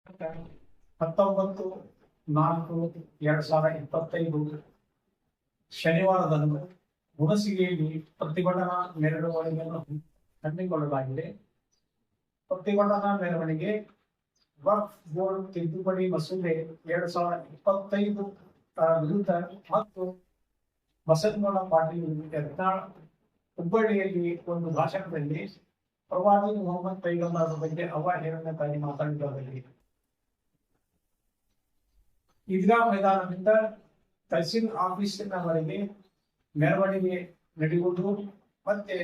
19/4/2025 ಶನಿವಾರದಂದು ಹುಣಸಗಿಯಲ್ಲಿ ಪ್ರತಿಭಟನಾ ಮೆರವಣಿಗೆಯನ್ನು ಹಮ್ಮಿಕೊಳ್ಳಲಾಗಿದೆ. ಪ್ರತಿಭಟನಾ ಮೆರವಣಿಗೆ ವಕ್ಫ್ ಬೋರ್ಡ್ ತಿದ್ದುಪಡಿ ಮಸೂದೆ 2025 ವಿರುದ್ಧ ಮತ್ತು ಬಸನಗೌಡ ಪಾಟೀಲ್ ಯತ್ನಾಳ್ ಹುಬ್ಬಳ್ಳಿಯಲ್ಲಿ ಒಂದು ಭಾಷಣದಲ್ಲಿ ಪ್ರವಾದಿ ಮೊಹಮ್ಮದ್ ಪೈಗಂಬರ್ ಬಗ್ಗೆ ಅವಹೇಳನಕಾರಿ ಮಾತನಾಡಿದ್ದಾರೆ. ಈದ್ಗಾ ಮೈದಾನದಿಂದ ತಹಸೀಲ್ ಆಫೀಸಿನವರೆಗೆ ಮೆರವಣಿಗೆ ನಡೆಯುವುದು. ಮತ್ತೆ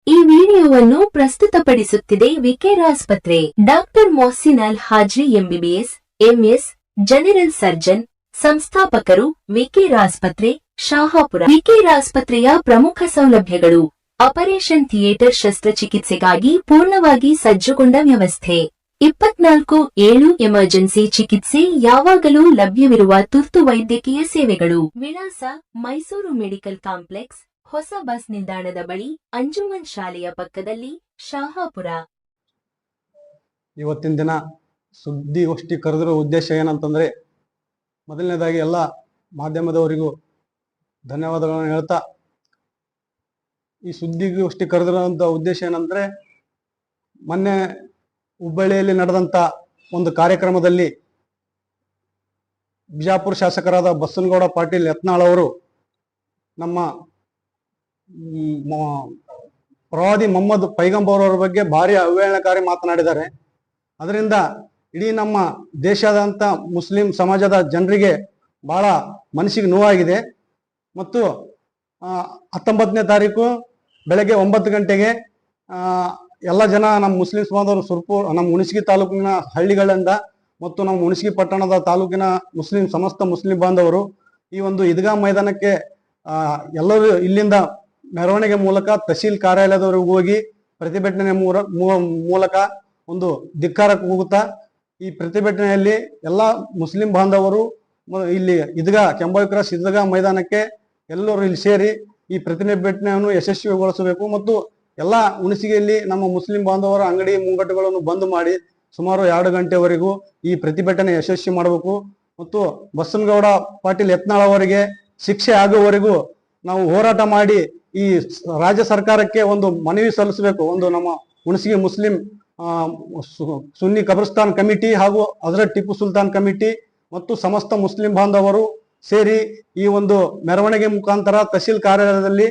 ಈ ವಿಡಿಯೋವನ್ನು ಪ್ರಸ್ತುತಪಡಿಸುತ್ತಿದೆ ವಿಕೇರ್ ಆಸ್ಪತ್ರೆ. Doctor Mohsin Al Haji MBBS MS general surgeon, ಸಂಸ್ಥಾಪಕರು ವಿಕೇರ್ ಆಸ್ಪತ್ರೆ ಶಾಹಾಪುರ. ವಿಕೇರ್ ಆಸ್ಪತ್ರೆಯ ಪ್ರಮುಖ ಸೌಲಭ್ಯಗಳು: ಆಪರೇಷನ್ ಥಿಯೇಟರ್, ಶಸ್ತ್ರಚಿಕಿತ್ಸೆಗಾಗಿ ಪೂರ್ಣವಾಗಿ ಸಜ್ಜುಗೊಂಡ ವ್ಯವಸ್ಥೆ, 24/7 ಎಮರ್ಜೆನ್ಸಿ ಚಿಕಿತ್ಸೆ, ಯಾವಾಗಲೂ ಲಭ್ಯವಿರುವ ತುರ್ತು ವೈದ್ಯಕೀಯ ಸೇವೆಗಳು. ವಿಳಾಸ: ಮೈಸೂರು ಮೆಡಿಕಲ್ ಕಾಂಪ್ಲೆಕ್ಸ್, ಹೊಸ ಬಸ್ ನಿಲ್ದಾಣದ ಬಳಿ, ಅಂಜುಮನ್ ಶಾಲೆಯ ಪಕ್ಕದಲ್ಲಿ, ಶಾಹಾಪುರ. ಇವತ್ತಿನ ದಿನ ಸುದ್ದಿಗೋಷ್ಠಿ ಕರೆದಿರೋ ಉದ್ದೇಶ ಏನಂತಂದ್ರೆ, ಮೊದಲನೇದಾಗಿ ಎಲ್ಲ ಮಾಧ್ಯಮದವರಿಗೂ ಧನ್ಯವಾದಗಳನ್ನು ಹೇಳ್ತಾ, ಈ ಸುದ್ದಿಗೋಷ್ಠಿ ಕರೆದಿರೋಂಥ ಉದ್ದೇಶ ಏನಂದ್ರೆ, ಮೊನ್ನೆ ಹುಬ್ಬಳ್ಳಿಯಲ್ಲಿ ನಡೆದಂತ ಒಂದು ಕಾರ್ಯಕ್ರಮದಲ್ಲಿ ಬಿಜಾಪುರ ಶಾಸಕರಾದ ಬಸನಗೌಡ ಪಾಟೀಲ್ ಯತ್ನಾಳ್ ಅವರು ನಮ್ಮ ಪ್ರವಾದಿ ಮೊಹಮ್ಮದ್ ಪೈಗಂಬರ್ ಅವರ ಬಗ್ಗೆ ಭಾರಿ ಅವಹೇಳನಕಾರಿ ಮಾತನಾಡಿದ್ದಾರೆ. ಅದರಿಂದ ಇಡೀ ನಮ್ಮ ದೇಶಾದ್ಯಂತ ಮುಸ್ಲಿಂ ಸಮಾಜದ ಜನರಿಗೆ ಬಹಳ ಮನಸ್ಸಿಗೆ ನೋವಾಗಿದೆ. ಮತ್ತು 19ನೇ ತಾರೀಕು ಬೆಳಗ್ಗೆ 9 ಗಂಟೆಗೆ ಎಲ್ಲ ಜನ ನಮ್ಮ ಮುಸ್ಲಿಂ ಸಮಾಜದವರು ನಮ್ಮ ಹುಣಸಗಿ ತಾಲೂಕಿನ ಹಳ್ಳಿಗಳಿಂದ ಮತ್ತು ನಮ್ಮ ಹುಣಸಗಿ ಪಟ್ಟಣದ ತಾಲೂಕಿನ ಸಮಸ್ತ ಮುಸ್ಲಿಂ ಬಾಂಧವರು ಈ ಒಂದು ಈದ್ಗಾ ಮೈದಾನಕ್ಕೆ ಎಲ್ಲರೂ ಇಲ್ಲಿಂದ ಮೆರವಣಿಗೆ ಮೂಲಕ ತಹಸೀಲ್ ಕಾರ್ಯಾಲಯದವರೆಗೂ ಹೋಗಿ ಪ್ರತಿಭಟನೆ ಮೂಲಕ ಒಂದು ಧಿಕ್ಕಾರಕ್ಕೆ ಹೋಗುತ್ತಾ, ಈ ಪ್ರತಿಭಟನೆಯಲ್ಲಿ ಎಲ್ಲ ಮುಸ್ಲಿಂ ಬಾಂಧವರು ಇಲ್ಲಿ ಕೆಂಬಾವಿ ಕ್ರಾಸ್ ಈದ್ಗಾ ಮೈದಾನಕ್ಕೆ ಎಲ್ಲರೂ ಇಲ್ಲಿ ಸೇರಿ ಈ ಪ್ರತಿಭಟನೆಯನ್ನು ಯಶಸ್ವಿಗೊಳಿಸಬೇಕು. ಮತ್ತು ಎಲ್ಲ ಹುಣಸಗಿಯಲ್ಲಿ ನಮ್ಮ ಮುಸ್ಲಿಂ ಬಾಂಧವರ ಅಂಗಡಿ ಮುಂಗಟ್ಟುಗಳನ್ನು ಬಂದ್ ಮಾಡಿ ಸುಮಾರು 2 ಗಂಟೆವರೆಗೂ ಈ ಪ್ರತಿಭಟನೆ ಯಶಸ್ವಿ ಮಾಡಬೇಕು. ಮತ್ತು ಬಸನಗೌಡ ಪಾಟೀಲ್ ಯತ್ನಾಳ್ ಅವರಿಗೆ ಶಿಕ್ಷೆ ಆಗುವವರೆಗೂ ನಾವು ಹೋರಾಟ ಮಾಡಿ ಈ ರಾಜ್ಯ ಸರ್ಕಾರಕ್ಕೆ ಒಂದು ಮನವಿ ಸಲ್ಲಿಸಬೇಕು. ಒಂದು ನಮ್ಮ ಹುಣಸಗಿ ಮುಸ್ಲಿಂ ಸುನ್ನಿ ಕಬ್ರಸ್ತಾನ್ ಕಮಿಟಿ ಹಾಗೂ ಹಜರತ್ ಟಿಪ್ಪು ಸುಲ್ತಾನ್ ಕಮಿಟಿ ಮತ್ತು ಸಮಸ್ತ ಮುಸ್ಲಿಂ ಬಾಂಧವರು ಸೇರಿ ಈ ಒಂದು ಮೆರವಣಿಗೆ ಮುಖಾಂತರ ತಹಸೀಲ್ ಕಾರ್ಯಾಲಯದಲ್ಲಿ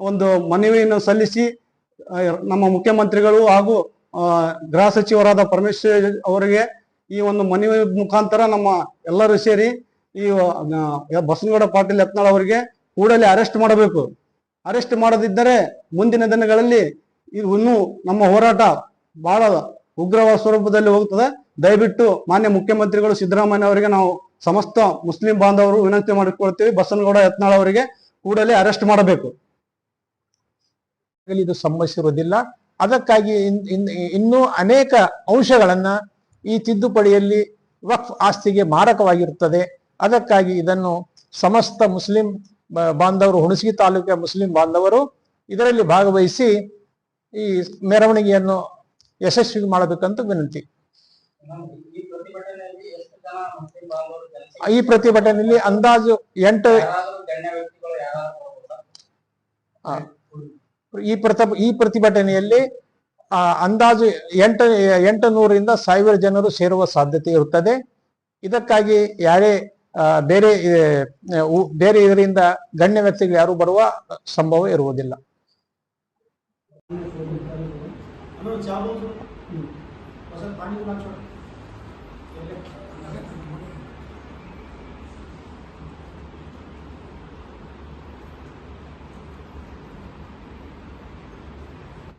ಒಂದು ಮನವಿಯನ್ನು ಸಲ್ಲಿಸಿ ನಮ್ಮ ಮುಖ್ಯಮಂತ್ರಿಗಳು ಹಾಗೂ ಗೃಹ ಸಚಿವರಾದ ಪರಮೇಶ್ವರ್ ಅವರಿಗೆ ಈ ಒಂದು ಮನವಿ ಮುಖಾಂತರ ನಮ್ಮ ಎಲ್ಲರೂ ಸೇರಿ ಈ ಬಸನಗೌಡ ಪಾಟೀಲ್ ಯತ್ನಾಳ್ ಅವರಿಗೆ ಕೂಡಲೇ ಅರೆಸ್ಟ್ ಮಾಡಬೇಕು. ಅರೆಸ್ಟ್ ಮಾಡದಿದ್ದರೆ ಮುಂದಿನ ದಿನಗಳಲ್ಲಿ ಇನ್ನೂ ನಮ್ಮ ಹೋರಾಟ ಬಹಳ ಉಗ್ರವಾದ ಸ್ವರೂಪದಲ್ಲಿ ಹೋಗುತ್ತದೆ. ದಯವಿಟ್ಟು ಮಾನ್ಯ ಮುಖ್ಯಮಂತ್ರಿಗಳು ಸಿದ್ದರಾಮಯ್ಯ ಅವರಿಗೆ ನಾವು ಸಮಸ್ತ ಮುಸ್ಲಿಂ ಬಾಂಧವರು ವಿನಂತಿ ಮಾಡಿಕೊಳ್ತೀವಿ, ಬಸನಗೌಡ ಯತ್ನಾಳ್ ಅವರಿಗೆ ಕೂಡಲೇ ಅರೆಸ್ಟ್ ಮಾಡಬೇಕು. ಇದು ಸಂಭವಿಸಿರುವುದಿಲ್ಲ. ಅದಕ್ಕಾಗಿ ಇನ್ನೂ ಅನೇಕ ಅಂಶಗಳನ್ನ ಈ ತಿದ್ದುಪಡಿಯಲ್ಲಿ ವಕ್ಫ್ ಆಸ್ತಿಗೆ ಮಾರಕವಾಗಿರುತ್ತದೆ. ಅದಕ್ಕಾಗಿ ಇದನ್ನು ಸಮಸ್ತ ಮುಸ್ಲಿಂ ಬಾಂಧವರು, ಹುಣಸಗಿ ತಾಲೂಕಿನ ಮುಸ್ಲಿಂ ಬಾಂಧವರು ಇದರಲ್ಲಿ ಭಾಗವಹಿಸಿ ಈ ಮೆರವಣಿಗೆಯನ್ನು ಯಶಸ್ವಿ ಮಾಡಬೇಕಂತ ವಿನಂತಿ. ಈ ಪ್ರತಿಭಟನೆಯಲ್ಲಿ ಅಂದಾಜು 8 ಈ ಪ್ರತಿಭಟನೆಯಲ್ಲಿ ಅಂದಾಜು 800ರಿಂದ 1000 ಜನರು ಸೇರುವ ಸಾಧ್ಯತೆ ಇರುತ್ತದೆ. ಇದಕ್ಕಾಗಿ ಯಾರೇ ಬೇರೆ ಇದರಿಂದ ಗಣ್ಯ ವ್ಯಕ್ತಿಗಳು ಯಾರು ಬರುವ ಸಂಭವ ಇರುವುದಿಲ್ಲ.